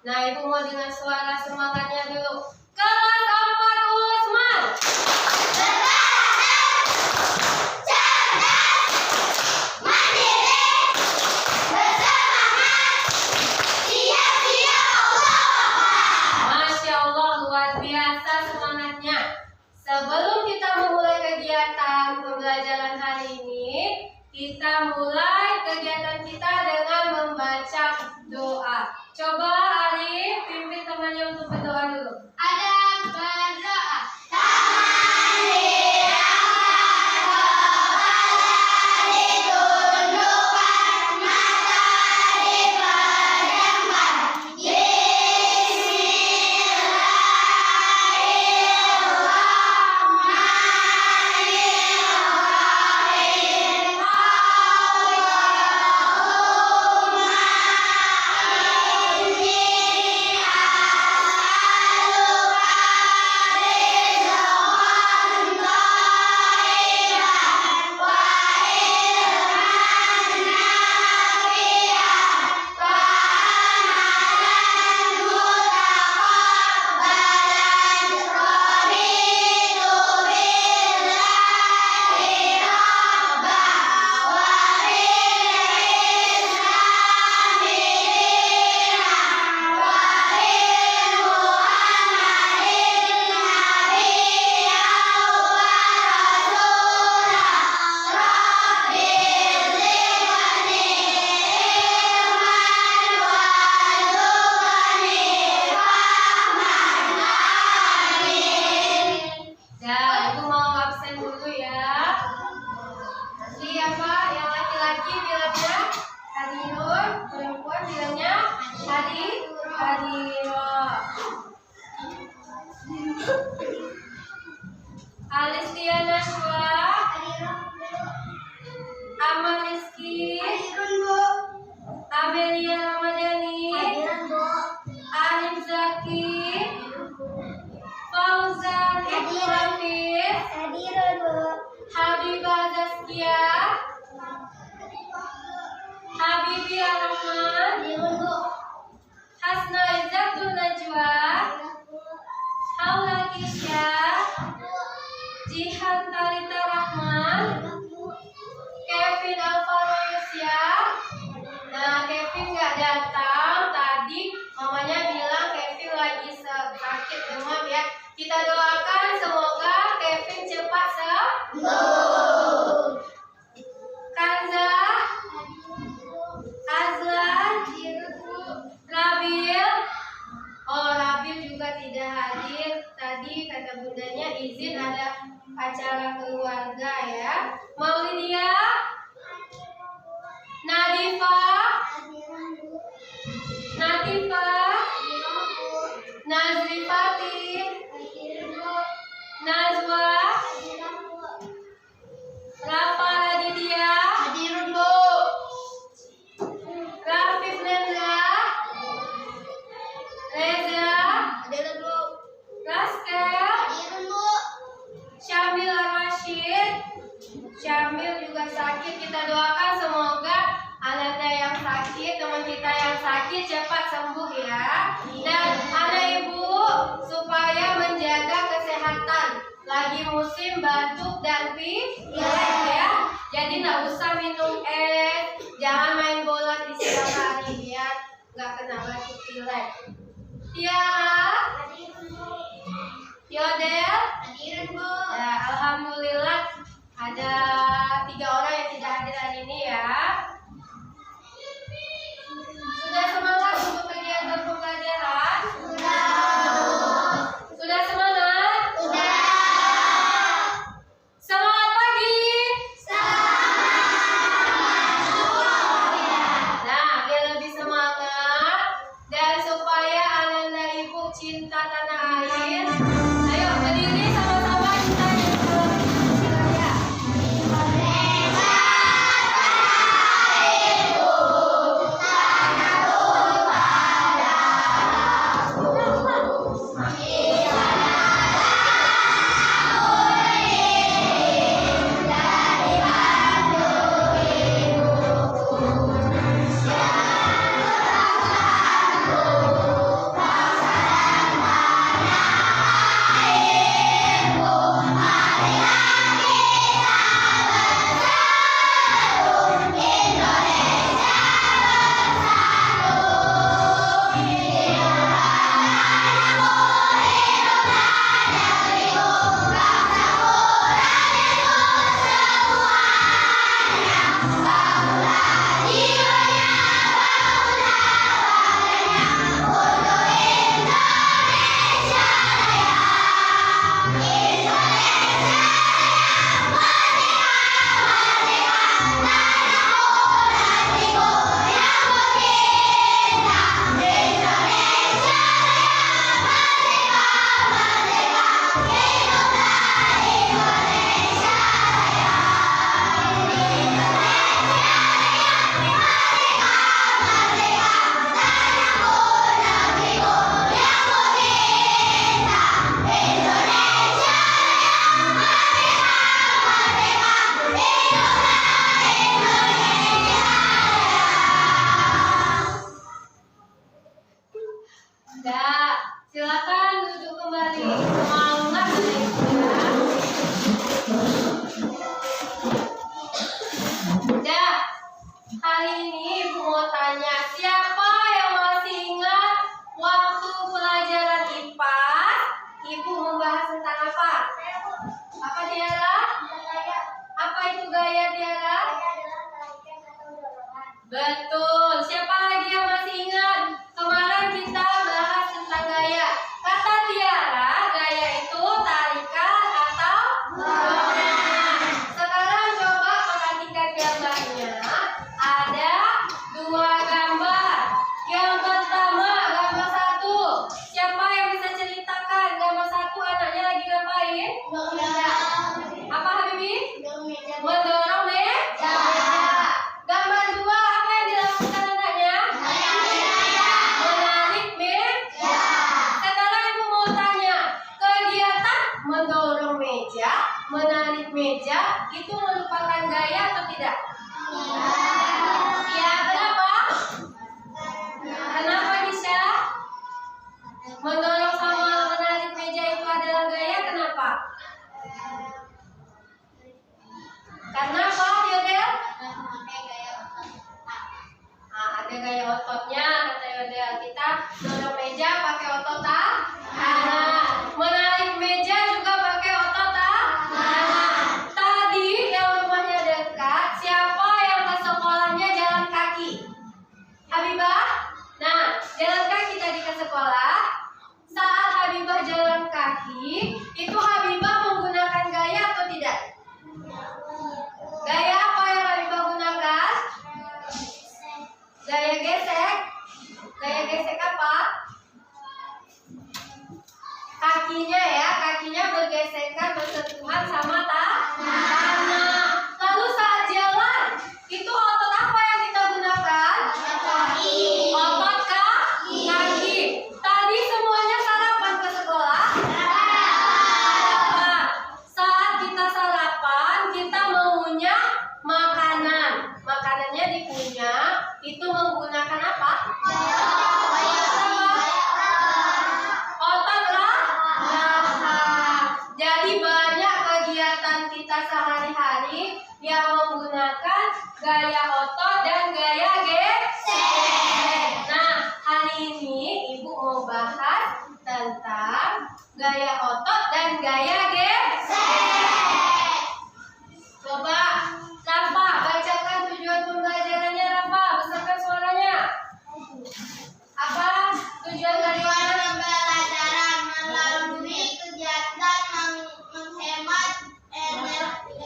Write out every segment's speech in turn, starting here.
Nah, Ibu mau dengan suara semangatnya dulu. Kelas 4 Usman. Masya Allah, luar biasa semangatnya. Sebelum kita memulai kegiatan pembelajaran hari ini, kita mulai kegiatan kita dengan membaca doa. Coba Arif pimpin temannya untuk berdoa dulu. Ada berdoa. Alistiana Shua, Amal Rizky, Amelia Ramadhani, Arif Zaki, Fauzan Ibnu Hafiz, Habibah Zaskia, Habibi Ar-Rahman, Hasna Izzatul Najwa, Haula Kisya, Jihan Talita Rahman, Kevin Alvaro Yusya. Nah, Kevin nggak datang tadi, mamanya bilang Kevin lagi sakit demam ya. Kita doakan semoga Kevin cepat sembuh. Kanza, Azlan, Rabil. Oh, Rabil juga tidak hadir. Tadi kata bundanya izin ada acara keluarga ya. Maulidia, Nadifa, Nazrifati, Nazwa, Rafa Raditya, Rafif Nendra, Reza, Raskel, Syamil Rashid. Syamil juga sakit. Kita doakan semoga anaknya yang sakit, teman kita yang sakit cepat sembuh ya. Dan anak ibu supaya menjaga kesehatan. Lagi musim batuk dan pilek ya. Jadi nggak usah minum es, jangan main bola di siang hari ya, nggak kena batuk pilek. Tiara, Yodel, ya, alhamdulillah ada 3 orang yang tidak hadir hari ini ya. Sudah semangat untuk kegiatan pembelajaran? Sudah semangat? Semangat pagi. Nah, biar lebih semangat dan supaya anak dan ibu cinta tanah air, ayo berdiri sama-sama kita nyanyi ya. Enggak. Silakan duduk kembali. Mau nggak naik kuda? Udah. Hari ini Ibu mau tanya, siapa yang masih ingat waktu pelajaran IPA Ibu membahas tentang apa? Apa Tiara? Apa itu gaya Tiara? Betul. Siapa lagi yang masih ingat? Kemarin kita bahas tentang gaya. Kata Tiara, gaya itu tarikan atau dorongan. Sekarang coba perhatikan gambarnya. Ada dua gambar. Yang pertama, gambar 1. Siapa yang bisa ceritakan gambar 1 anaknya lagi ngapain? Apa Habibi? Mendorong meja. Gambar 2, apa yang dilakukan anaknya? Menarik meja. Sekarang Ibu mau tanya, kegiatan mendorong meja, menarik meja itu merupakan gaya atau tidak? Ya, kenapa? Kenapa bisa? Mendorong sama menarik meja itu adalah gaya, kenapa? Karena apa, Yodel? Ada gaya ototnya, kata Yodel. Kita dorong meja pakai otot tangan. Menarik meja juga pakai otot tangan. Tadi yang rumahnya dekat, siapa yang ke sekolahnya jalan kaki? Habibah? Nah, jalan kaki tadi ke sekolah. Saat Habibah jalan kaki, itu Habibah menggunakan gaya atau tidak? Gaya apa yang Habibah gunakan? Gaya gesek. Gaya gesek apa? Kakinya ya, kakinya bergesekan, bersentuhan sama tanah. Lalu saat jalan, itu otot apa yang kita gunakan? Otot kaki. Tadi semuanya sarapan ke sekolah? Sarapan. Saat kita sarapan, kita mengunyah makanan. Makanannya dikunyah, itu menggunakan apa? Otot rahang. Jadi banyak kegiatan kita sehari-hari yang menggunakan gaya otot dan gaya gesek. Nah, hari ini Ibu mau bahas tentang gaya otot dan gaya gesek. Coba Rafa bacakan tujuan pembelajarannya, Rafa, besarkan suaranya. Apa tujuan dari Pembelajaran melalui kegiatan menghemat energi.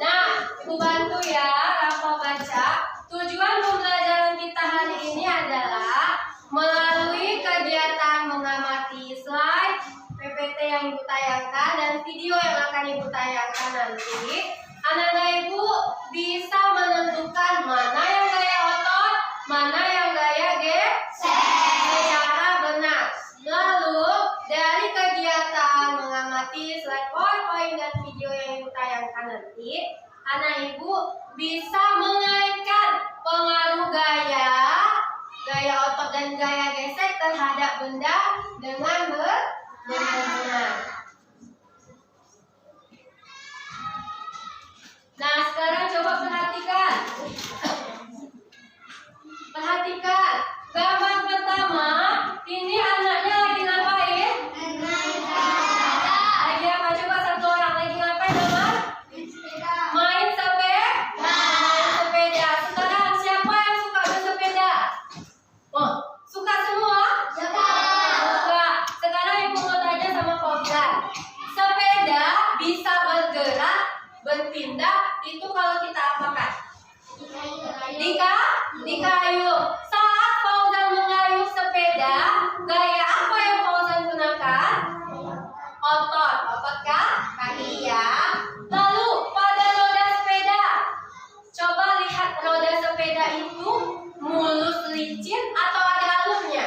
Nah, Ibu bantu ya, Rafa baca. Tujuan pembelajaran kita hari ini adalah melalui kegiatan mengamati slide, PPT yang Ibu tayangkan, dan video yang akan Ibu tayangkan nanti. Anak-anak Ibu bisa menentukan mana yang gaya otot, mana yang gaya gesek secara benar. Lalu, dari kegiatan mengamati slide PowerPoint dan video yang Ibu tayangkan nanti, anak Ibu bisa mengaitkan pengaruh gaya otot dan gaya gesek terhadap benda dengan benar. Nah, sekarang coba perhatikan. Perhatikan gambar pertama. Ini anaknya lagi ngapain? Lagi apa? Coba satu orang lagi ngapain, Mama? Main sepeda. Sekarang siapa yang suka bersepeda? Oh, suka semua? Suka. Sekarang Ibu mau tanya sama Fauzan. Sepeda bisa bergerak, berpindah, itu kalau kita apakan? Di kayu. Saat Fauzan mengayuh sepeda, gaya apa yang Fauzan gunakan? Otot kaki ya. Lalu pada roda sepeda, coba lihat roda sepeda itu mulus licin atau ada alurnya?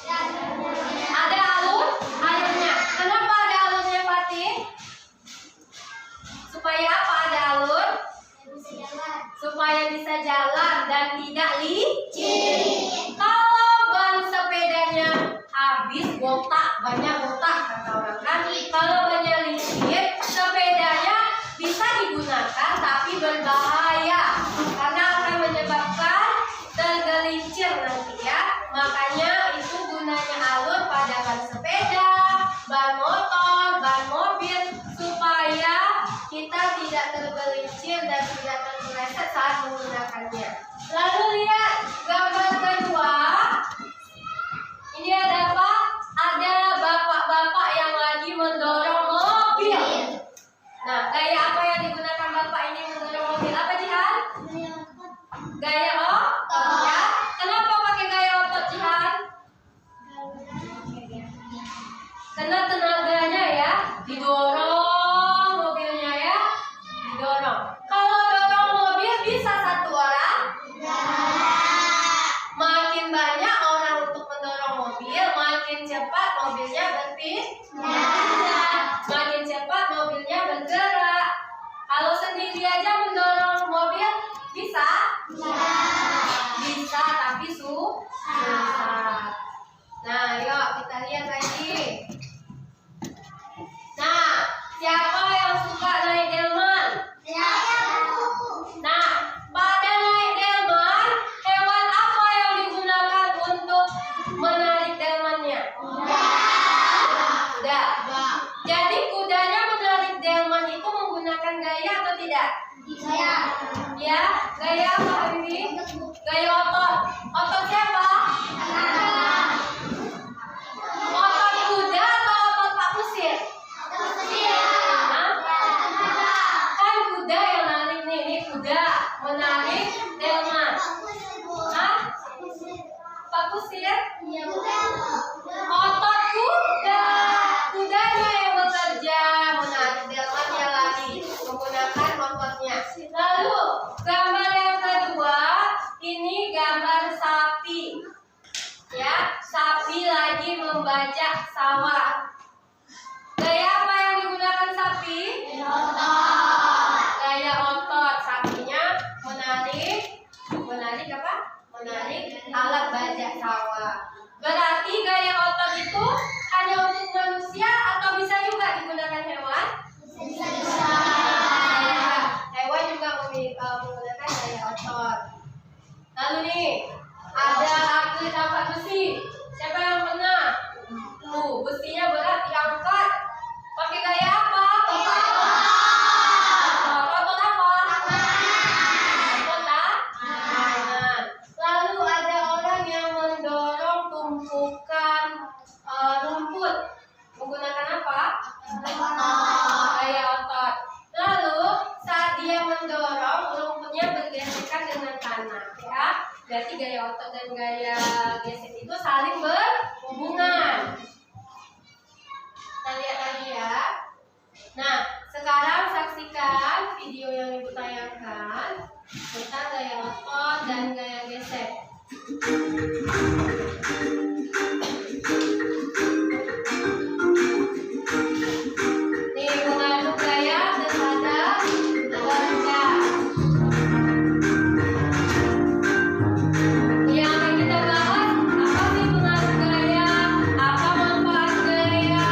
Ada alurnya. Kenapa ada alurnya, Fatih? Supaya apa ada alur? Supaya bisa jalan dan tidak licin. Kalau ban sepedanya habis botak, banyak botak kata orang kan. Kalau bannya licin, sepedanya bisa digunakan tapi berbahaya karena akan menyebabkan tergelincir nanti ya. Makanya itu gunanya alur pada ban sepeda, ban motor, ban mobil supaya kita tidak tergelincir dan tidak terpeleset saat menggunakannya. Lalu lihat gambar kedua. Ini ada apa? Ada bapak-bapak yang lagi mendorong mobil. Nah, gaya apa yang digunakan bapak ini mendorong mobil? Apa Jihan? Gaya otot ya. Kenapa pakai gaya otot Jihan? Karena tenaganya ya didorong mobilnya ya, didorong. Kalau dorong mobil bisa satu orang? Makin banyak orang untuk mendorong mobil, makin cepat mobilnya berpindah. Makin cepat mobilnya bergerak. Kalau sendiri aja mendorong mobil bisa? Bisa, tapi susah. Nah, yuk kita lihat lagi. Nah, siapa yang suka naik delman? Nah, pada naik delman, hewan apa yang digunakan untuk menarik delmannya? Kuda. Jadi kudanya menarik delman itu menggunakan gaya atau tidak? Ya, gaya apa Habibi? Gaya otot. Otot siapa? Otot kuda atau otot Pak Kusir? Hah? Kan kuda yang narik nih, ini kuda menarik delman. Hah? Pak Kusir? Otot kuda. Kudanya yang bekerja, menarik delmannya lagi menggunakan ototnya. Lalu gambar yang kedua, ini gambar sapi. Ya, sapi lagi membajak sawah. Gaya apa yang digunakan sapi? Gaya otot. Sapinya menarik apa? Menarik alat bajak sawah. Berarti gaya otot itu hanya untuk manusia atau bisa juga digunakan hewan? Bisa. Hewan juga menggunakan gaya otot. Lalu nih, ada atlet angkat besi. Siapa yang pernah? Tuh, besinya berat diangkat. Pakai gaya apa? Otot apa? Otot tangan. Lalu ada orang yang mendorong tumpukan rumput. Menggunakan apa? Gaya otot. Lalu saat dia mendorong, rumputnya bergesekan dengan tanah ya. Berarti gaya otot dan gaya gesek itu saling berhubungan. Kita lihat lagi ya. Nah, sekarang saksikan video yang Ibu tayangkan tentang gaya otot dan gaya gesek. Nih, mengadu gaya terhadap keluarga. Yang akan kita bahas, apa sih pengaruh gaya, apa manfaat gaya.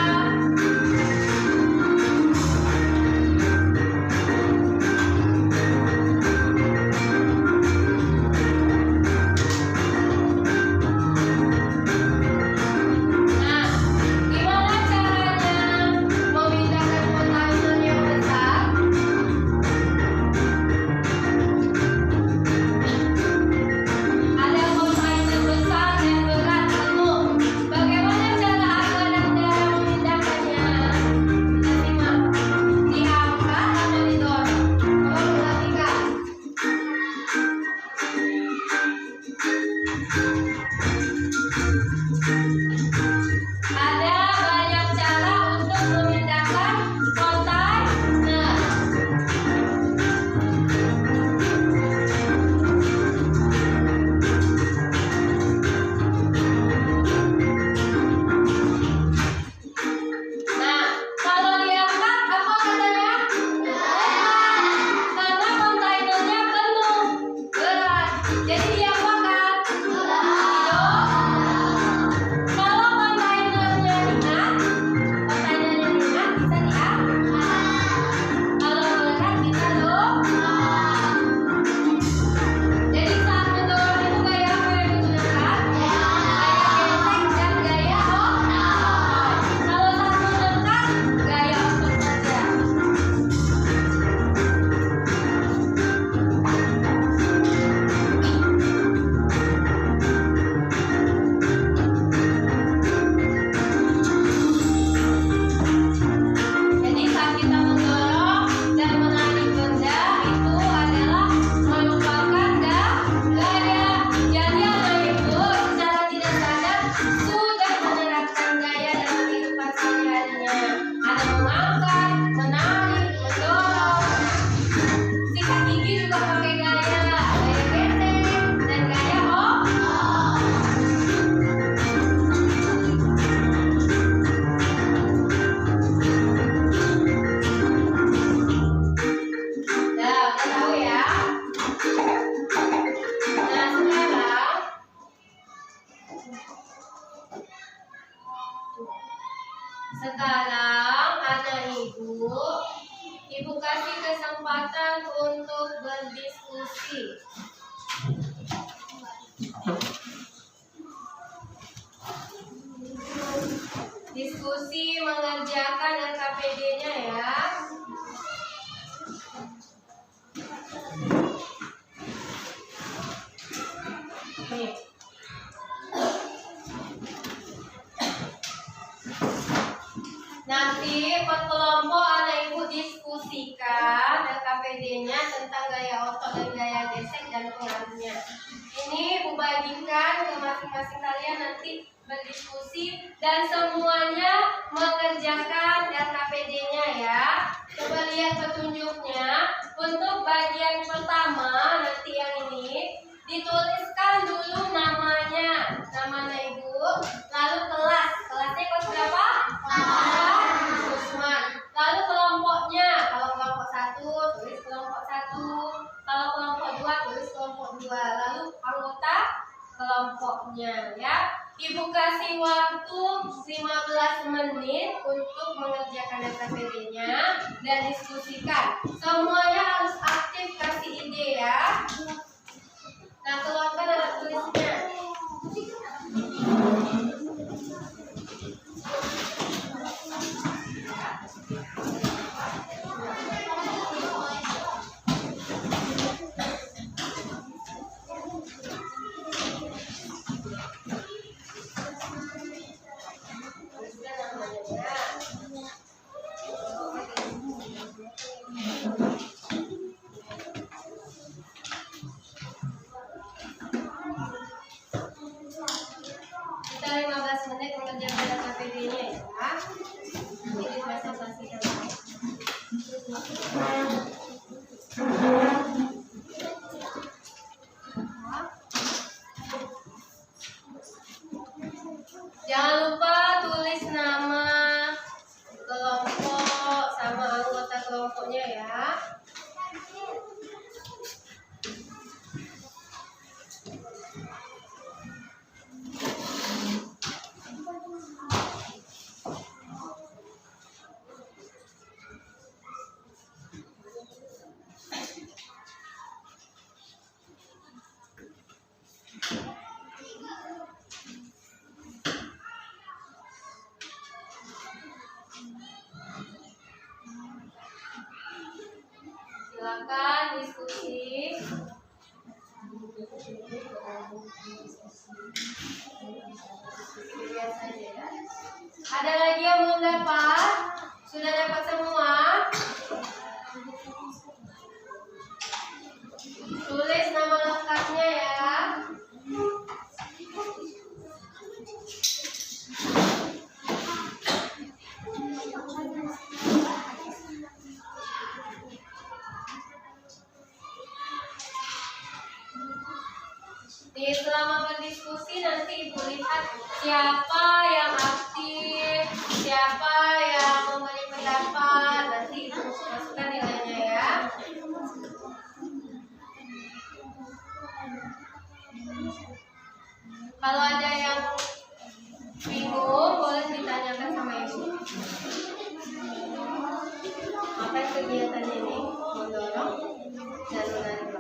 Sekarang anak ibu kasih kesempatan untuk berdiskusi. Diskusi mengerjakan LKPD-nya ya. Nih. Nanti per kelompok anak ibu diskusikan LKPD-nya tentang gaya otot dan gaya gesek dan pengaruhnya. Ini ibu bagikan ke masing-masing kalian nanti berdiskusi dan semuanya mengerjakan LKPD-nya ya. Coba lihat petunjuknya. Untuk bagian pertama nanti yang ini dituliskan dulu namanya, nama anak ibu, lalu kelasnya kelas berapa? Usman. Lalu kelompoknya, kalau kelompok 1 tulis kelompok 1, kalau kelompok 2 tulis kelompok 2, lalu anggota kelompoknya ya. Ibu kasih waktu 15 menit untuk mengerjakan LKPD-nya dan diskusikan. Semuanya harus aktif kasih ide ya. Nah, keluarkan alat tulisnya. Kita 15 menit mengerjakan LKPD-nya ya. Ini presentasikan. Jangan lupa tulis nama kelompok sama anggota kelompoknya ya. Silakan diskusi. Lihat saja ya. Ada lagi yang belum dapat? Sudah dapat semua? Tulis nama lengkapnya ya. Selama berdiskusi nanti ibu lihat siapa yang aktif, siapa yang memberi pendapat, nanti ibu masukkan nilainya ya. Kalau ada yang bingung boleh ditanyakan sama ibu. Apa kegiatannya ini? Mendorong dan menarik.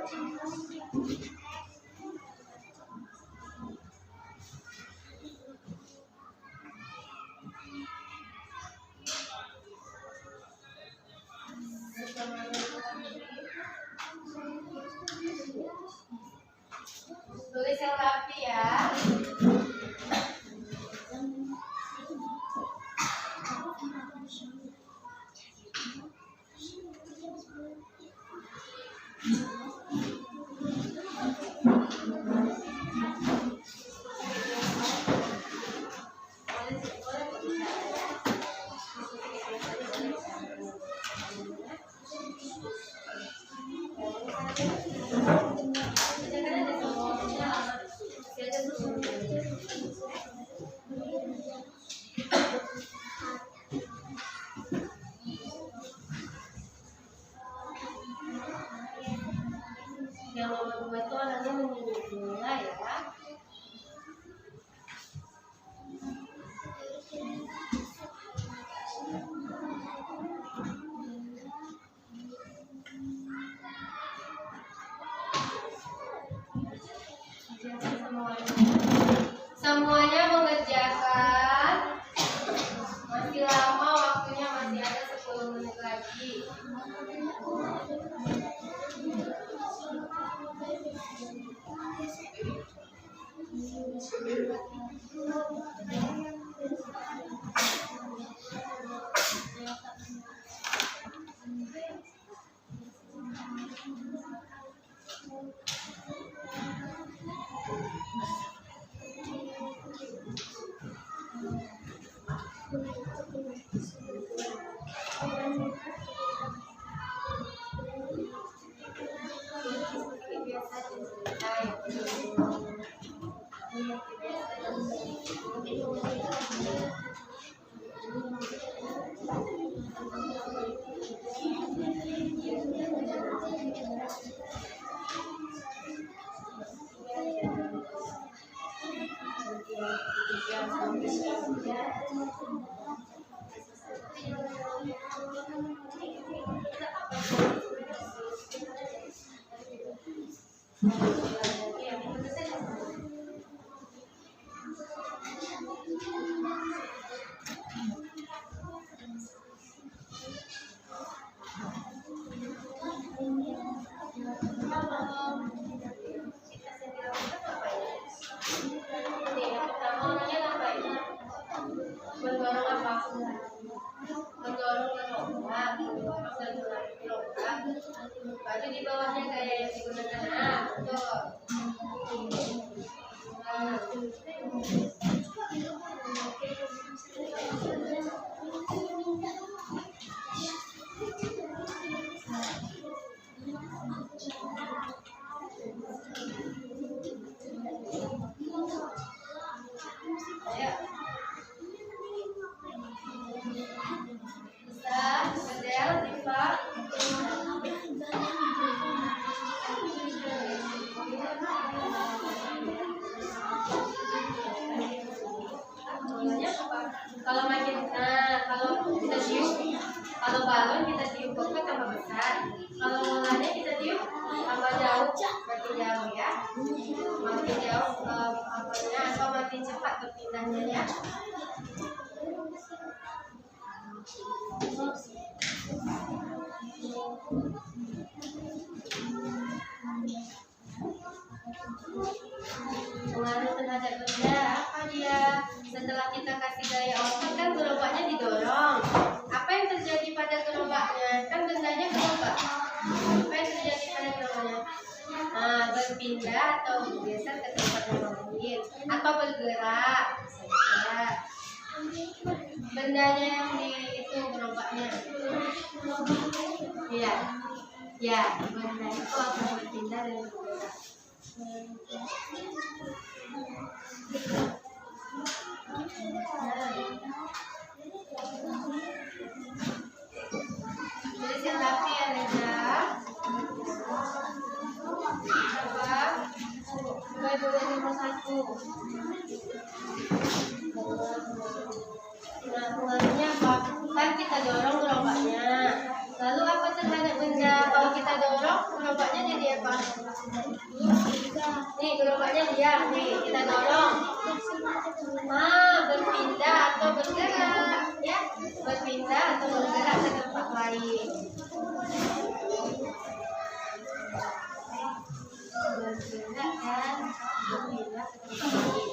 Tulis yang rapi ya. Jangan ada semua. Semuanya mengerjakan. Masih lama waktunya, masih ada 10 menit lagi. Mendorong apa? Mendorong lomba, baju di bawahnya kayak yang digunakan. Betul. Kalau makin, kalau kita tiup, kalau balon kita tiup ke tambah besar, kalau bolanya kita tiup tambah jauh, makin jauh ya, makin jauh apanya atau makin cepat berpindahnya ya. Pengaruh terhadap benda apa dia? Setelah kita kasih gaya otot kan gerobaknya didorong. Apa yang terjadi pada gerobaknya? Kan bendanya gerobak. Apa yang terjadi pada gerobaknya? Berpindah atau bergeser ke tempat yang lain atau bergerak. Bendanya yang di itu gerobaknya. Iya. Ya, benda itu akan berpindah dan bergerak. Tulisin rapi ya Reza. Apa? Coba boleh nomor 1. Nah, pengaruhnya apa? Kan kita dorong gerobaknya. Lalu apa terhadap benda? Kalau kita dorong gerobaknya jadi apa? Nih gerobaknya diam nih, kita dorong. Berpindah atau bergerak ya, berpindah atau bergerak ke tempat lain. Bergerak kan, berpindah ke tempat lain.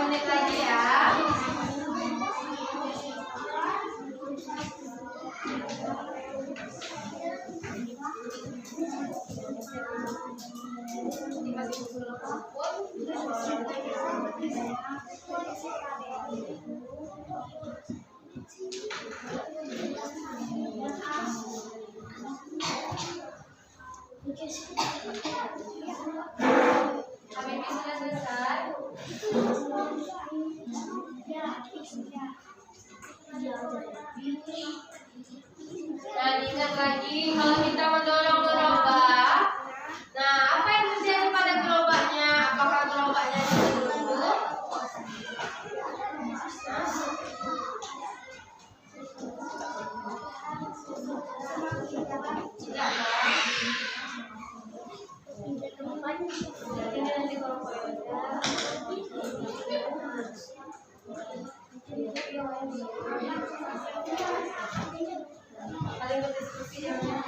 menit lagi ya. Habis sudah selesai. Nah, ingat lagi kalau kita mendorong gerobak. Nah, apa yang terjadi pada gerobaknya? Apakah gerobaknya dulu? Tidak. Jadi nanti kalau paling berdiskusi jangan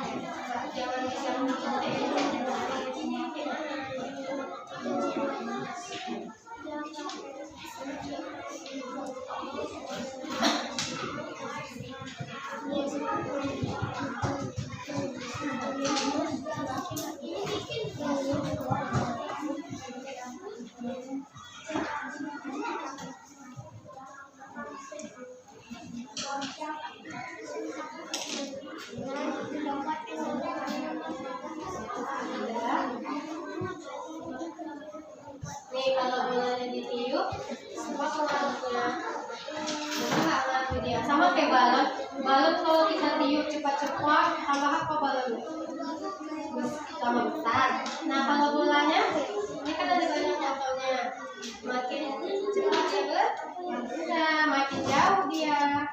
nih kalau bolanya ditiup, semua pengaruhnya dia sama kayak balon. Balon kalau kita tiup cepat-cepat, tambah apa balonnya? Tambah besar. Nah kalau bolanya, ini kan ada banyak fotonya. Makin cepat ya nah makin jauh dia.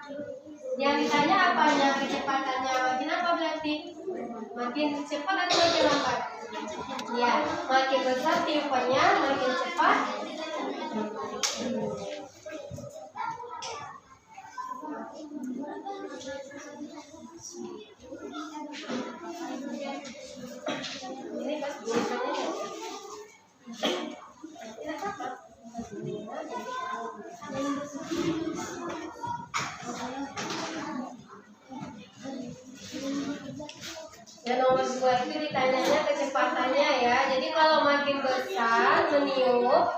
Yang ditanya apanya kecepatannya? Makin apa berarti? Makin cepat atau makin lambat? Ya, makin besar tiupannya, makin cepat. Ini pas biasanya ya nomor 2 itu ditanyanya kecepatannya ya. Jadi kalau makin besar meniup,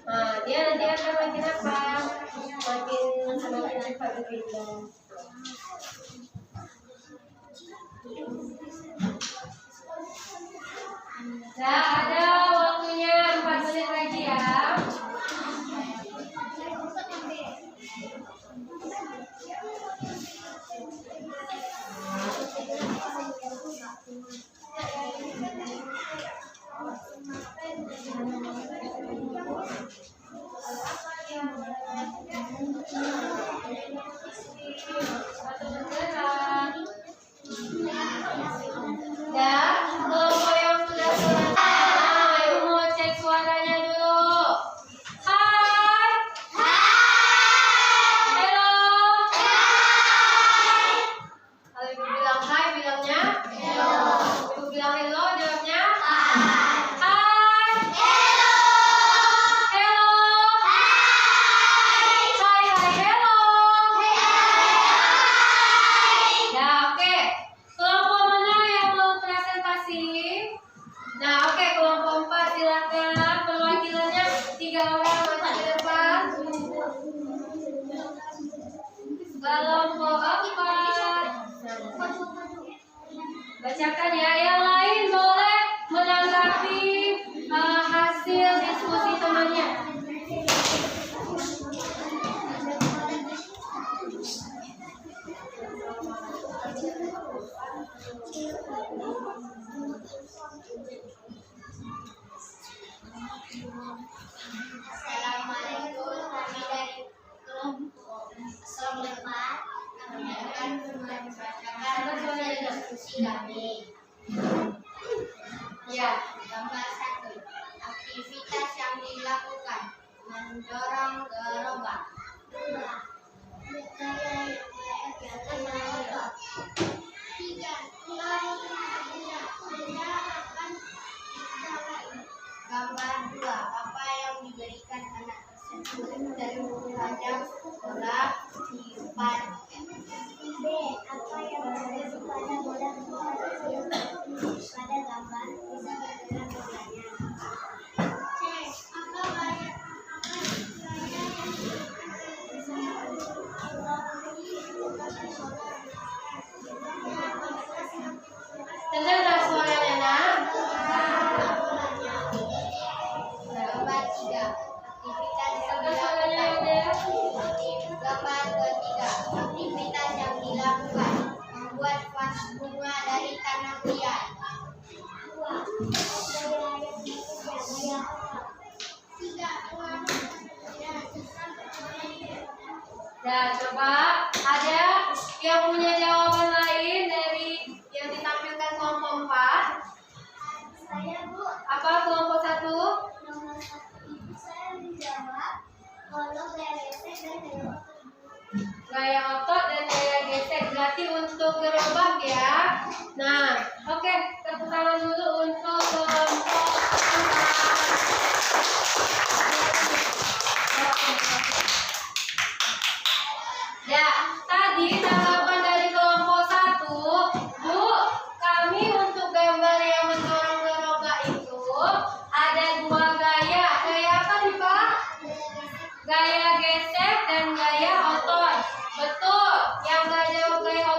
nah dia nanti akan makin apa? Makin cepat begitu. Nah ada waktunya 4 menit lagi ya. Ya, kelompok yang sudah selesai, ibu mau cek suaranya dulu. Hai. Hello. Kalau ibu bilang hai, bilangnya hello. Ibu bilang hello, jawabnya hai. Hai. Hello. Hello. Hai. Hai, hai, hello. Ya, oke. Kelompok mana yang mau presentasi? Nah, oke, kelompok 4 silakan. Perwakilannya 3 orang maju ke depan. Kelompok 4. Bacakan ya. Yang lain boleh menanggapi hasil diskusi temannya. Assalamualaikum, kami dari kelompok 4 kami akan membacakan hasil diskusi kami. Ya, gambar 1. Aktivitas yang dilakukan mendorong gerobak. 3. Gambar 2. Apa yang diberikan anak tersebut? gambar bisa bergerak bolanya. C. Apa gaya yang bisa Dengar tak suaranya nak? Gambar 3. Aktivitas yang Dengar suaranya dilakukan. ada? Gambar ketiga. Aktivitas yang dilakukan. Membuat vas bunga dari tanah liat. 3. Ya, coba ada yang punya jawaban lain dari yang ditampilkan kelompok 4? Saya, Bu. Apa kelompok 1? Nomor 1 itu saya menjawab kalau gaya gesek dan gaya otot. Gaya otot dan gaya gesek, berarti untuk gerobak ya. Nah, oke, tepuk tangan dulu untuk kelompok 4. Ya, tadi tanggapan dari kelompok 1, Bu, kami untuk gambar yang mendorong gerobak itu ada 2 gaya. Gaya apa nih Pak? Gaya gesek dan gaya otot. Betul. Yang gaya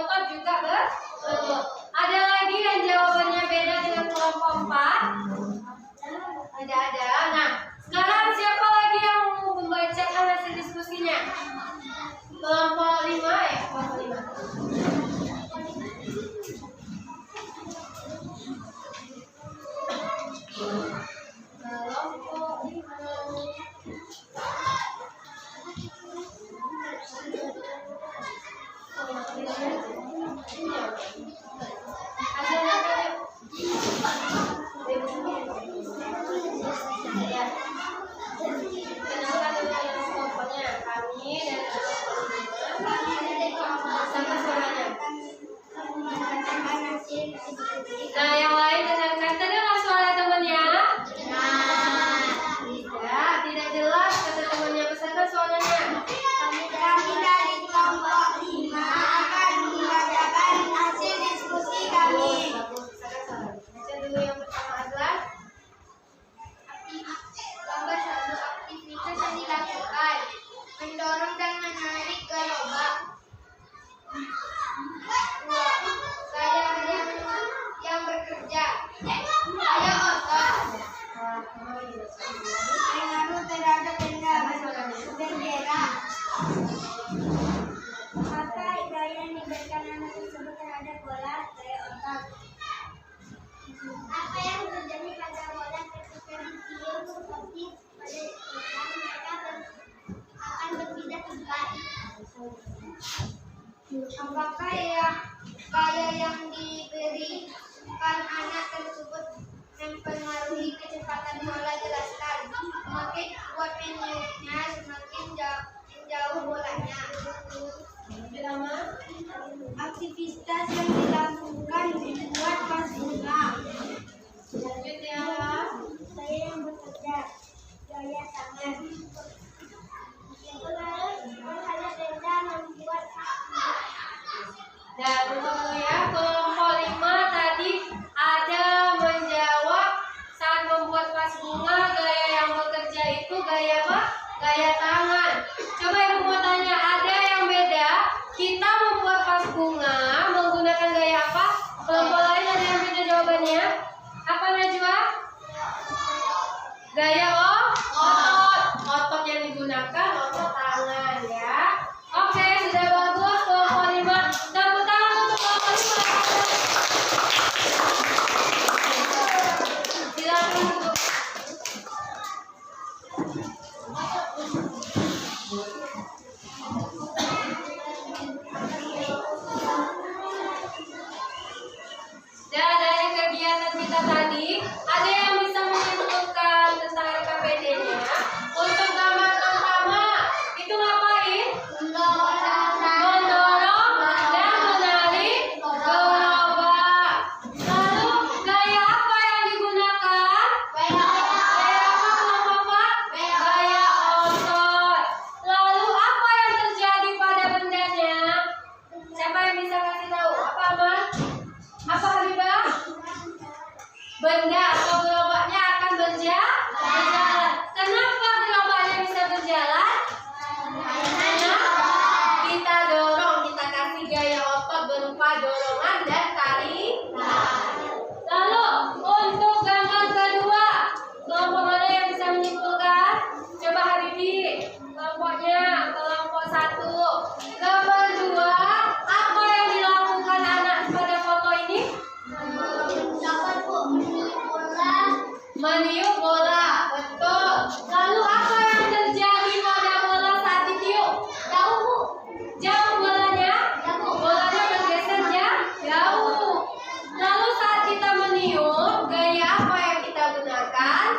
otot juga betul. Ada lagi yang jawabannya beda dengan kelompok 4? Tidak ada. Nah, sekarang siapa lagi yang mau membacakan hasil diskusinya? Kelompok 5 ya? Kelompok 5. Kelompok 5. Nah, yang lain dengarkan. Terdengar suara temannya? Tidak jelas kata temannya. Pesankan suaranya. Kami dari kelompok 5 akan membacakan hasil diskusi kami. Baca dulu yang pertama adalah Gambar 1. Aktivitas yang dilakukan. Mendorong dan menarik gerobak. 2. Gaya yang bekerja. Gaya otot. Pengaruh terhadap bendera. Apa gaya yang diberikan anak tersebut terhadap bola? Gaya otot. Apa yang terjadi pada bola ketika ditiup seperti pada ikan mereka akan berpindah tempat? Apakah gaya yang diberikan anak tersebut mempengaruhi kecepatan bola? Jelaskan. Semakin kuat meniupnya, semakin jauh bolanya. pertama. Aktivitas yang dilakukan membuat vas bunga. Selanjutnya. Saya yang bekerja. Gaya tangan. Menghadap benda membuat vas bunga. Dan untuk ya kelompok 5 tadi ada menjawab saat membuat vas bunga gaya yang bekerja itu gaya apa? Gaya tangan. Coba ibu mau tanya, ada yang beda? Kita membuat vas bunga menggunakan gaya apa? Kelompok lain ada yang beda jawabannya? Apa Najwa? Gaya otot. Otot yang digunakan otot tangan ya. Oke, sudah bagus kelompok 5. Tepuk tangan untuk kelompok 5. Silakan duduk. Dan dari kegiatan kita tadi, ada yang bisa menyimpulkan tentang benda atau gerobaknya akan berjalan. Kenapa gerobaknya bisa berjalan? Karena kita dorong, kita kasih gaya otot berupa dorongan dan tarik. Lalu untuk gambar kedua, kelompok mana yang bisa menyimpulkan? Coba Habibie, kelompoknya kelompok 1. Gambar 2, apa yang dilakukan anak pada foto ini? Meniup bola, betul. Lalu apa yang terjadi pada bola saat ditiup? Jauh bolanya? Bolanya bergeser jauh. Lalu saat kita meniup, gaya apa yang kita gunakan?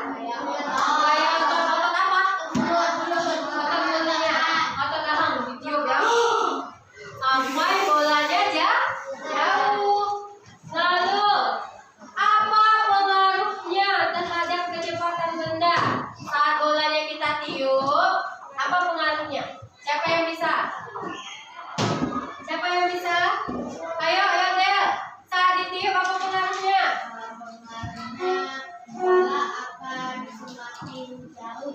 Gaya otot apa? Otot mulutnya, otot rahang ditiup ya. Sampai bolanya jauh. Lalu apa pengaruhnya terhadap kecepatan benda saat bolanya kita tiup? Apa pengaruhnya? Siapa yang bisa? Siapa yang bisa? Ayo Del. Saat ditiup apa pengaruhnya? Bola akan semakin jauh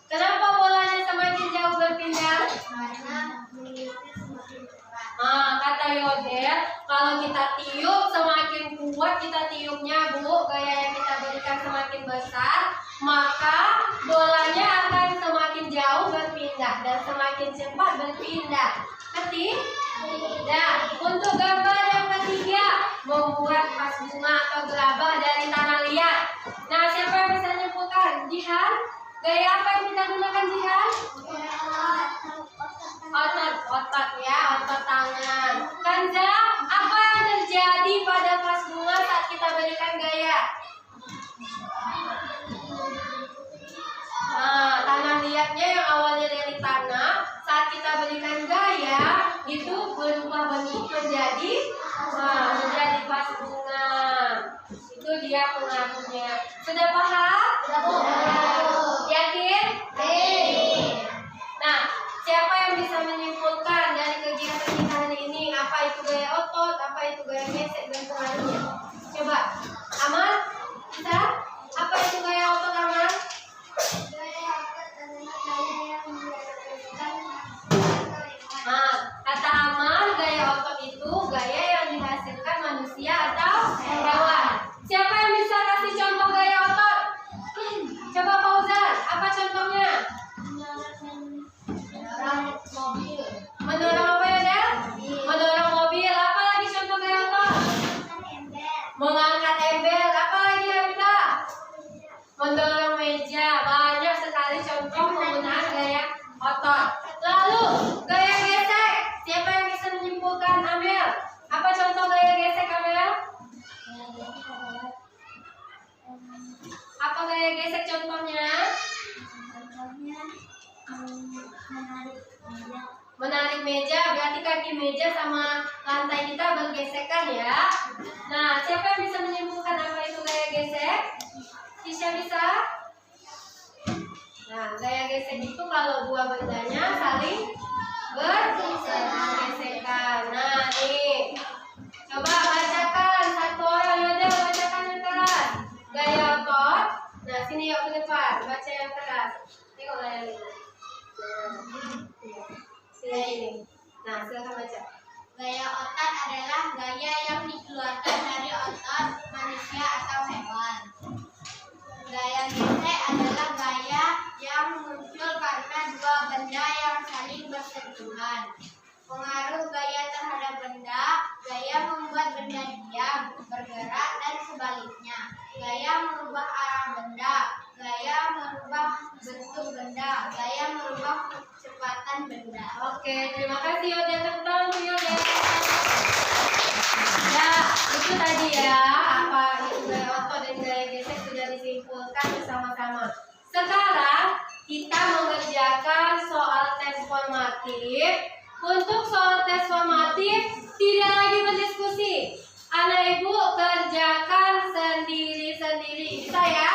Kenapa bolanya semakin jauh berpindah? karena meniupnya semakin keras. Kata Yodel, kalau kita tiup semakin kuat kita tiupnya Bu, gaya yang kita berikan semakin besar, maka bolanya akan semakin jauh berpindah dan semakin cepat berpindah. Nah, untuk gambar yang ketiga, membuat vas bunga atau gerabah dari tanah liat. Nah, siapa yang bisa menyimpulkan? Jihan, gaya apa yang kita gunakan Jihan? Otot ya, otot tangan. Kanza, apa yang terjadi pada vas bunga saat kita berikan gaya? Tanah liatnya yang awalnya dari tanah, saat kita berikan gaya, itu berubah bentuk menjadi vas bunga. Itu dia pengaruhnya. Sudah paham? Yakin? Nah, siapa yang bisa menyimpulkan dari kegiatan kita hari ini apa itu gaya otot, apa itu gaya gesek dan pengaruhnya? Coba, Amal, bisa? Apa itu gaya otot Amal? Kata Amal, gaya otot itu gaya yang dihasilkan manusia atau hewan. Siapa yang bisa kasih contoh gaya otot? Coba Fauzan, apa contohnya? Mendorong apa ya, Del? Mendorong mobil. Apa lagi contoh gaya otot? Mengangkat embel. Apa lagi Habibah? Mendorong meja. Banyak sekali contoh penggunaan gaya otot. Lalu gaya gesek. Siapa yang bisa menyimpulkan? Amel. Apa contoh gaya gesek Amel? Apa gaya gesek contohnya? Menarik meja, berarti kaki meja sama lantai kita bergesekan ya. Nah, siapa yang bisa menyimpulkan apa itu gaya gesek? Bisa? Nah, gaya gesek itu kalau dua bendanya saling bergesekan. Nah, nih. Coba bacakan satu orang aja, bacakan yang keras. Gaya otot. Nah, sini yuk ke depan, baca yang keras. Tengok gaya ini. Ini. Nah, silakan baca. Gaya otot adalah gaya yang dikeluarkan dari otot manusia atau hewan. Gaya gesek adalah gaya yang muncul karena dua benda yang saling bersentuhan. Pengaruh gaya terhadap benda, gaya membuat benda diam, bergerak, dan sebaliknya. Gaya merubah arah benda, gaya merubah bentuk benda, gaya merubah kecepatan benda. Oke, terima kasih Yodel. Tepuk tangan untuk Yodel. Ya, itu tadi ya, apa itu gaya otot dan gaya gesek sudah disimpulkan bersama-sama. Sekarang kita mengerjakan soal tes formatif. Untuk soal tes formatif tidak lagi berdiskusi. Anak ibu kerjakan sendiri-sendiri. Bisa ya?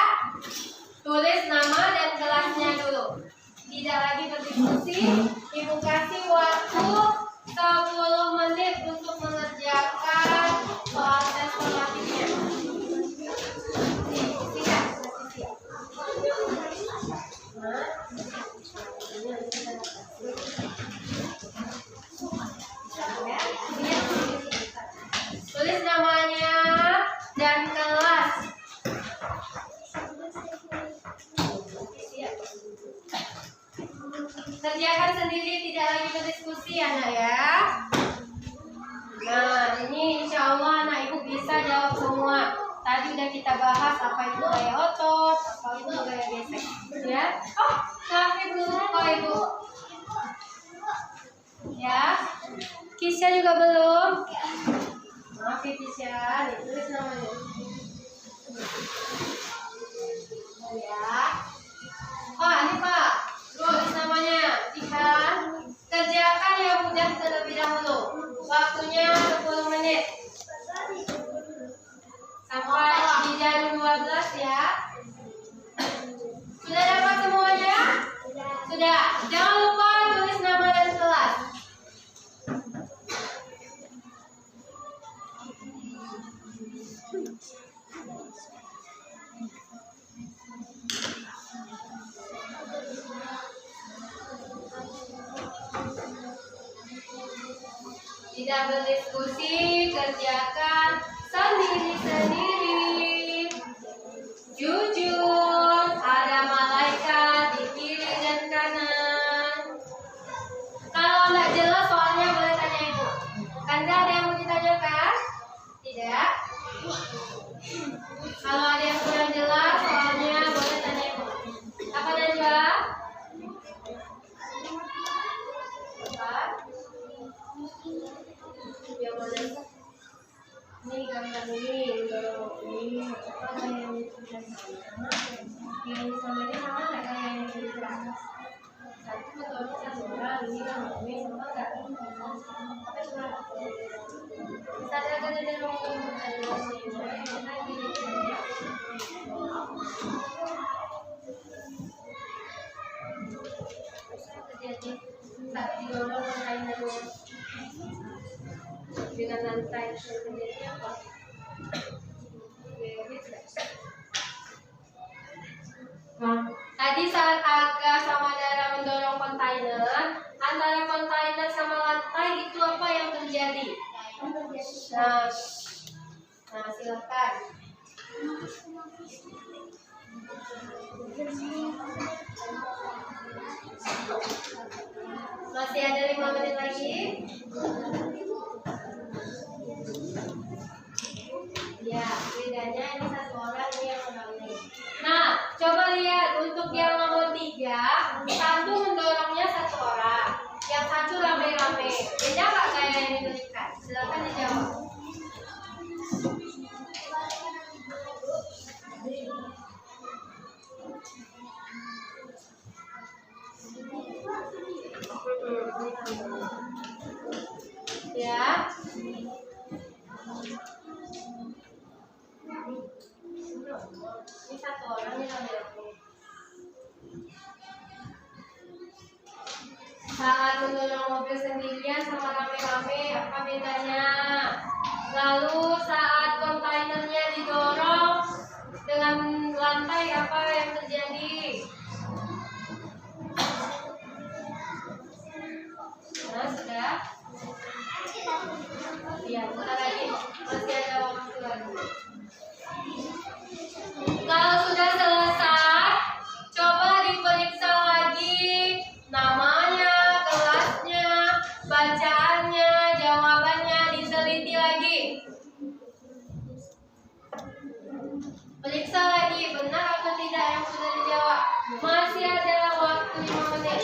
Tulis nama dan kelasnya dulu. Tidak lagi berdiskusi. Ibu kasih waktu 10 menit untuk mengerjakan soal tes formatifnya. Kerjakan sendiri, tidak lagi berdiskusi anak ya. Nah, ini insya Allah anak ibu bisa jawab semua. Tadi udah kita bahas apa itu gaya otot, apa itu gaya gesek, ya. Oh, maafin dulu kok ibu. Ya, Kisha juga belum. Maaf ya Kisha, ditulis namanya. Ya. Pak, ini Pak, tulis namanya. Lihat, kerjakan yang mudah terlebih dahulu. Waktunya 10 menit. Sampai di jam 12 ya. Sudah dapat semuanya? Sudah. Jangan lupa tulis nama dan kelas. Tidak berdiskusi, kerjakan sendiri-sendiri. Jujur, ada malaikat di kiri dan kanan. Kalau nggak jelas soalnya boleh tanya ibu. Kanza, ada yang mau ditanyakan? Tidak? Kalau ada yang kurang jelas soalnya boleh tanya ibu. Apa Najwa? Apa? Yang mana? Ini gambar ini, ini apa yang ditulis sama? Yang sama ini sama nggak kayak yang ditulis? Satu fotonya satu orang, ini gambarnya sama nggak? Apa cuma? Sadar kan ada yang terjadi saat didorong kontainernya dengan lantai terjadi apa? Tadi saat Aga sama Dara mendorong kontainer, antara kontainer sama lantai itu apa yang terjadi? Nah, silakan. Masih ada 5 menit lagi. Ya, bedanya ini satu orang, ini yang mendorongnya. Nah, coba lihat untuk yang nomor 3, satu mendorongnya satu orang, yang satu rame-rame. Beda nggak kayak yang diberikan? Silakan dijawab. Ya. Ini satu orang yang rame-rame. Saat mendorong mobil sendirian sama rame-rame, apa bedanya? Lalu saat kontainernya didorong dengan lantai, apa yang terjadi? Nah, sudah? Ya, bentar lagi. Masih ada waktu lagi. Kalau sudah selesai, coba diperiksa lagi namanya, kelasnya, bacaannya, jawabannya, diteliti lagi. Periksa lagi, benar atau tidak yang sudah dijawab. Masih ada waktu 5 menit.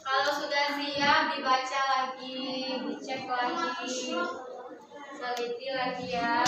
Kalau sudah siap, dibaca lagi, dicek lagi, teliti lagi ya.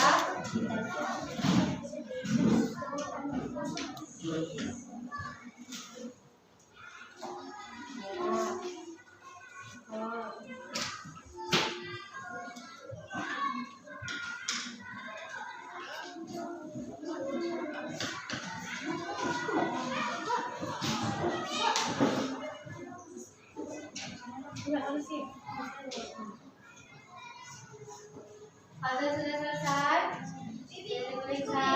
Ada sudah selesai? Diperiksa.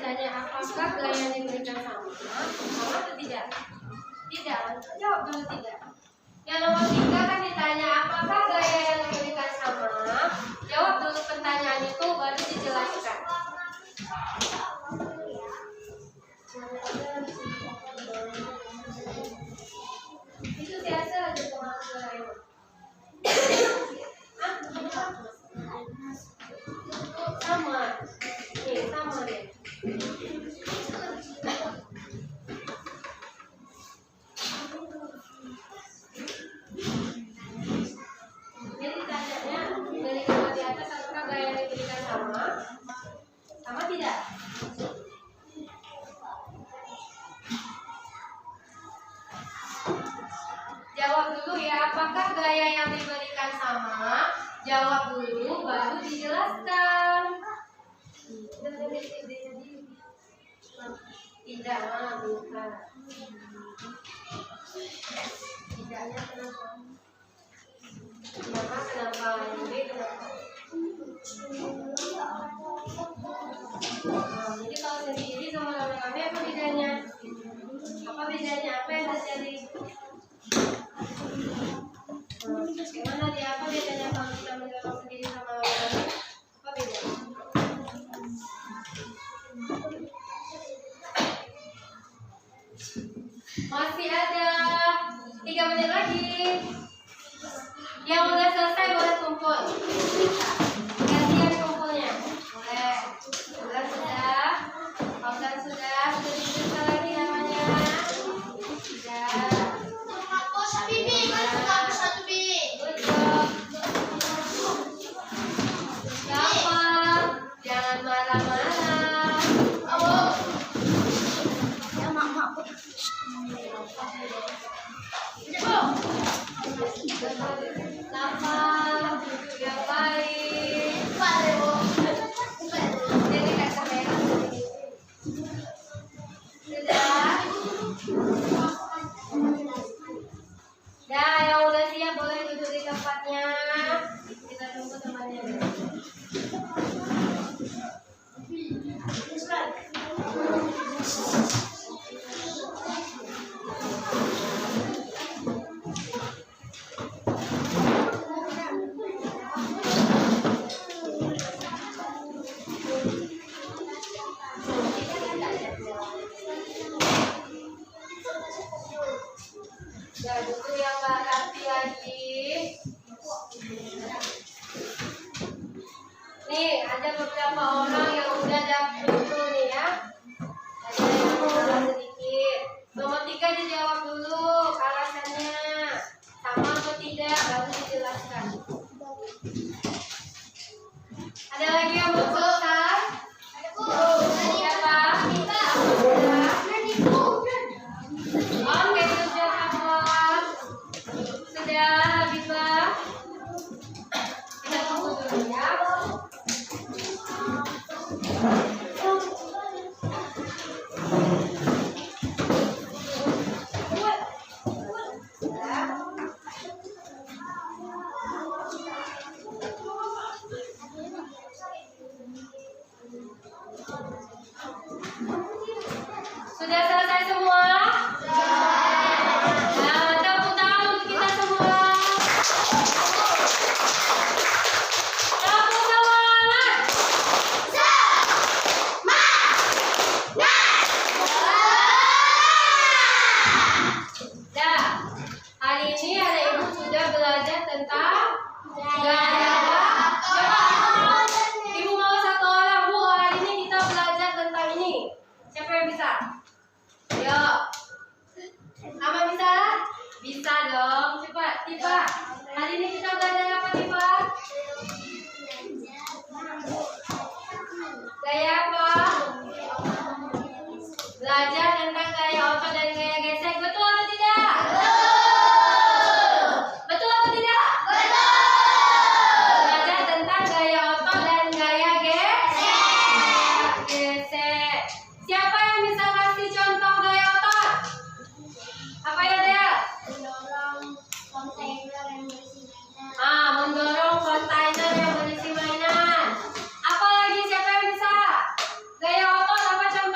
ditanya apakah gaya yang diberikan sama atau tidak? Tidak. Jawab dulu tidak. Yang nomor 3 kan ditanya apakah gaya yang diberikan sama? Jawab dulu pertanyaan itu baru dijelaskan. Itu biasa aja teman-teman. Sama. Nih, sama deh. Jadi tanyanya dari gambar di atas apakah gaya yang diberikan sama? Sama tidak? Jawab dulu ya, apakah gaya yang diberikan sama? Jawab dulu, baru dijelaskan. Tidak, bukan. Tidaknya kenapa? Kenapa? Ini kenapa? Jadi kalau sendiri sama rame-rame apa bedanya? Apa bedanya? Apa yang terjadi? Gimana dia? Apa bedanya kalau kita mendorong sendiri sama rame-rame? Apa bedanya? Masih ada 3 menit lagi. Yang udah selesai boleh kumpul. Gantian kumpulnya. Boleh. Sudah. Sudah dicerita lagi namanya. Sudah. Gampang. Jangan marah-marah. Lapar, yang baik. Jadi kata merah. Sudah. Ya, yang udah siap boleh duduk di tempatnya. Kita tunggu temannya. Ya, buku yang Mbak Rapi lagi. Nih, ada beberapa orang yang udah dapet buku nih ya. Ada yang salah sedikit. Nomor 3 dijawab dulu alasannya. Sama atau tidak, baru dijelaskan. Ada lagi yang belum selesai? Siapa? Oke, sudah hafal. Sudah, Habibah. Kita tunggu dulu ya. Sudah selesai semua? Nah, tepuk tangan untuk kita semua. Tepuk semangat. Dah, hari ini anak ibu sudah belajar tentang gaya. Ibu mau satu orang, Bu. Hari ini kita belajar tentang ini. Siapa yang bisa? Ayo. Ama bisa? Bisa dong. Cepat, Tifa. Hari ini kita belajar apa, Tifa? Gaya apa? Belajar tentang gaya otot dan gaya gesek. Betul atau tidak? Betul atau tidak? Belajar tentang gaya otot dan gaya gesek. Siapa yang bisa kasih contoh gaya otot? Apa ya dia? Mendorong kontainer yang berisi mainan. Apa lagi siapa yang bisa? Gaya otot apa coba?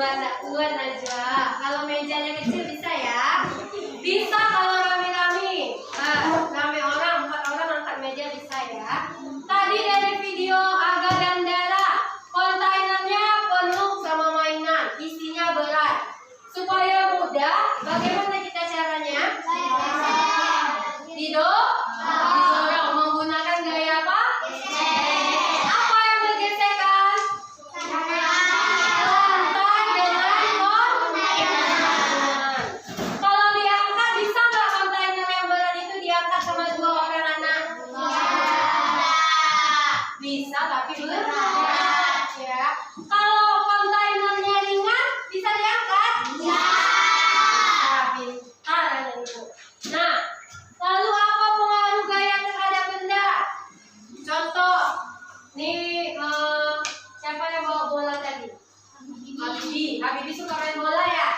Dua Najwa. Kalau mejanya kecil bisa ya? Bisa kalau rame-rame. Rame orang, 4 orang angkat meja bisa ya. Tadi dari video Aga dan Dara, kontainernya penuh sama mainan, isinya berat. Supaya mudah, bagaimana kita caranya? Didorong menggunakan gaya apa? Apa yang bergesekan? Lantai dengan kontainer. Kalau diangkat bisa nggak kontainer yang berat itu diangkat sama 2 orang anak? Bisa tapi berat ya. Kalau kontainernya ringan bisa diangkat? Pintar anak ibu. Nah, lalu apa pengaruh gaya terhadap benda? Contoh, nih siapa yang bawa bola tadi? Habibie suka main bola ya?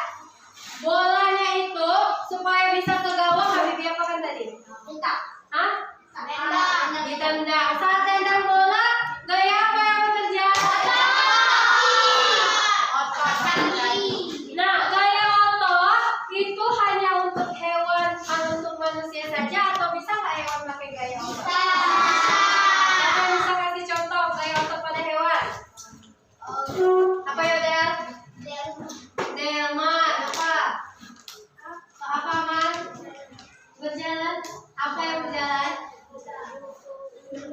Bolanya itu supaya bisa ke gawang, Habibie apakan tadi? Hah? Ditendang. Saat tendang bola, gaya apa yang bekerja? Otot. Nah, gaya otot itu hanya untuk hewan atau untuk manusia saja, atau bisa nggak hewan pakai gaya otot? Siapa yang bisa kasih contoh gaya otot pada hewan? Apa ya, Del? Delman. Apa, Man? Berjalan? Apa yang berjalan?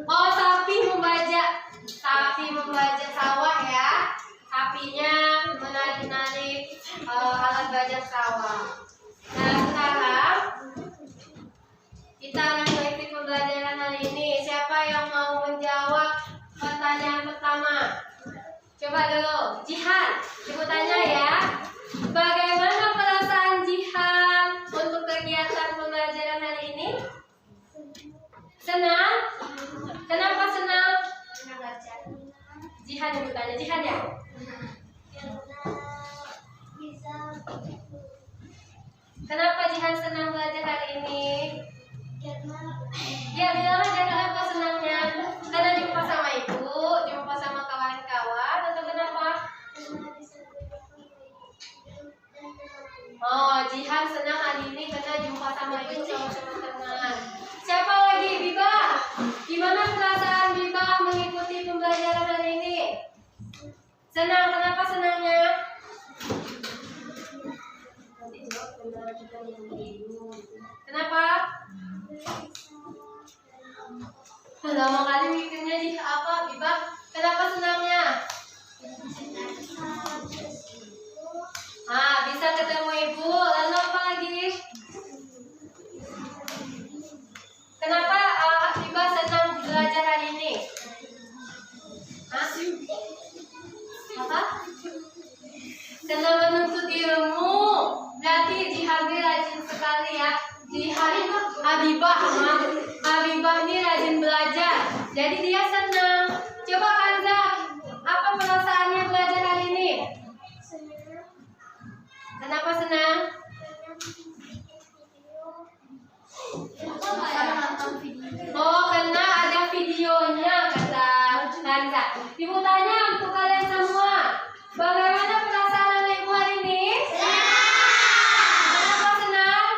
Oh, sapi membajak. Sapi membajak sawah ya. Sapinya menarik-narik alat bajak sawah. Nah, sekarang kita akan mengikuti pembelajaran hari ini. Siapa yang mau menjawab pertanyaan pertama? Coba dulu, Jihan. Ibu tanya ya. Bagaimana perasaan Jihan untuk kegiatan pembelajaran hari ini? Senang? Kenapa senang? Jihan ibu tanya, Jihan ya? Kenapa Jihan senang belajar hari ini? Ya bilang aja kenapa senangnya. Karena jumpa sama ibu, jumpa sama kawan-kawan, atau kenapa? Oh, Jihan senang hari ini karena jumpa sama ibu sama teman-teman. Siapa lagi? Biba. Gimana perasaan Biba mengikuti pembelajaran hari ini? Senang. Kenapa senangnya? Kenapa? Lama kali mikirnya di apa, Biba? Kenapa senangnya? Bisa ketemu ibu. Lalu apa lagi? Kenapa Biba senang belajar hari ini? Apa? Senang menuntut ilmu. Berarti Jihan ini rajin sekali ya. Habibah ini rajin belajar. Jadi dia senang. Coba Kanza, apa perasaannya belajar hari ini? Kenapa senang? Oh, karena ada videonya kata Kanza. Ibu tanya untuk kalian semua, bagaimana perasaan anak ibu hari ini? Kenapa senang?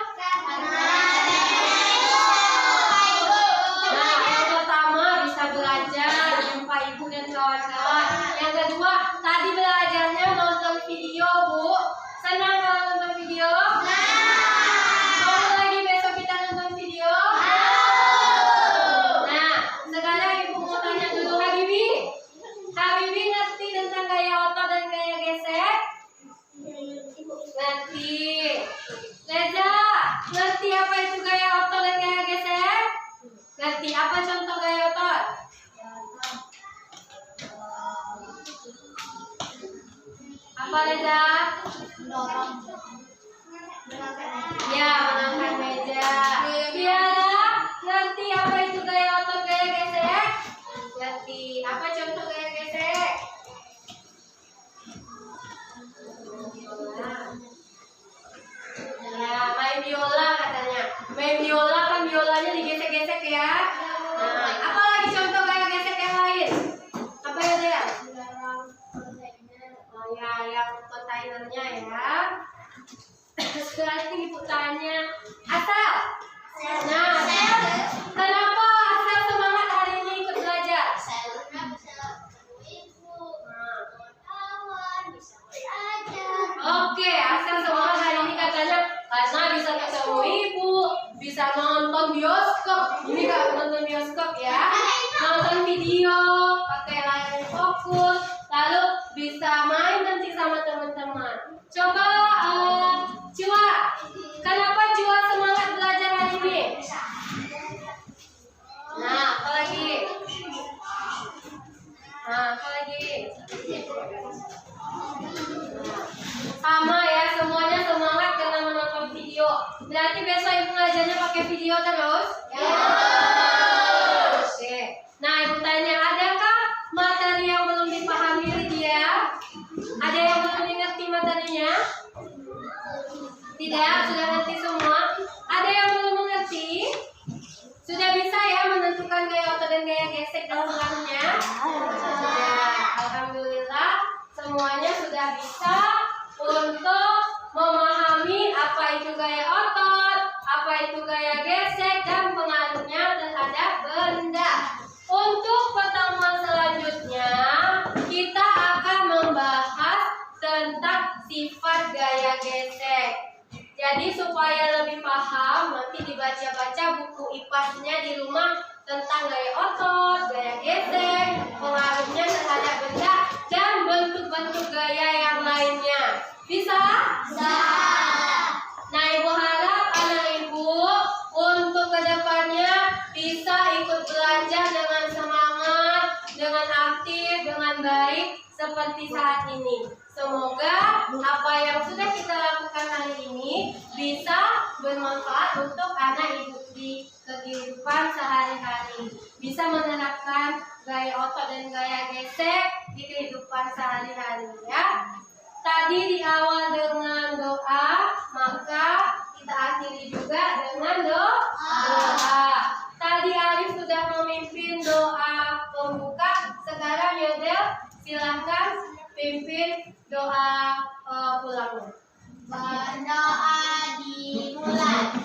Nah, yang pertama bisa belajar, jumpa ibu dan kawan-kawan. Yang kedua, tadi belajarnya nonton video, Bu. Senang kalau nonton video? Mau lagi besok kita nonton video? Nah, sekarang ibu mau tanya dulu Habibie. Habibie ngerti tentang gaya otot dan gaya gesek? Ngerti. Reza, ngerti apa itu gaya otot dan gaya gesek? Ngerti. Apa contoh gaya otot? Apa Reza? Ya, mengangkat meja. Tiara, ngerti apa itu gaya otot, gaya gesek? Ngerti. Apa contoh gaya gesek? Ya, main biola katanya. Main biola kan biolanya digesek-gesek ya. Nah, apa lagi contoh gaya gesek yang lain? Apa ya, Del? Oh ya, yang kontainer video, pakai layar yang fokus, lalu bisa main nanti sama teman-teman. Coba Cua, kenapa Cua semangat belajar hari ini? Nah, apa lagi? Sama ya, semuanya semangat karena menonton video. Berarti besok ibu ngajarnya pakai video terus? Ya. Oke. Nah, ibu tanya, adakah materi yang belum dipahami Lydia? Ada yang belum mengerti materinya? Tidak, sudah ngerti semua. Ada yang belum mengerti? Sudah bisa ya menentukan gaya otot dan gaya gesek dalam pengaruhnya? Sudah. Alhamdulillah, semuanya sudah bisa untuk memahami apa itu gaya otot, apa itu gaya gesek, dan pengaruhnya terhadap benda. Untuk pertemuan selanjutnya, kita akan membahas tentang sifat gaya gesek. Jadi supaya lebih paham, nanti dibaca-baca buku IPAS-nya di rumah tentang gaya otot, gaya gesek, pengaruhnya terhadap benda, dan bentuk-bentuk gaya yang lainnya. Bisa? Bisa. Nah, ibu harap anak ibu untuk kedepannya bisa ikut belajar dengan semangat, dengan aktif, dengan baik seperti saat ini. Semoga apa yang sudah kita lakukan hari ini bisa bermanfaat untuk anak ibu di kehidupan sehari-hari. Bisa menerapkan gaya otot dan gaya gesek di kehidupan sehari-hari ya. Tadi di awal dengan doa, maka kita akhiri juga dengan doa. Tadi Alif sudah memimpin doa pembuka. Sekarang Yodel silahkan pimpin doa pulangnya. Berdoa dimulai.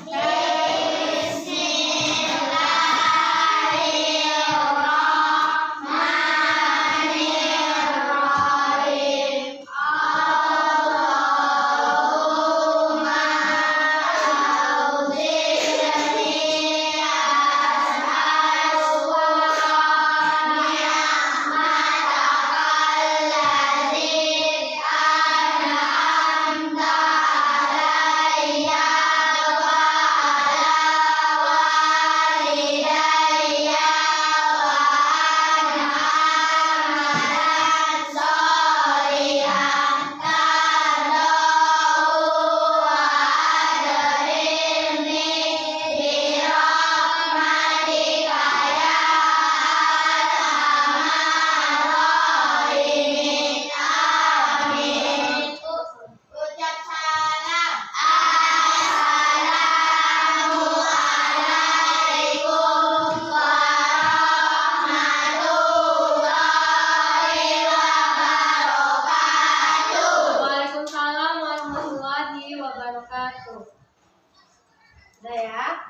Udah ya.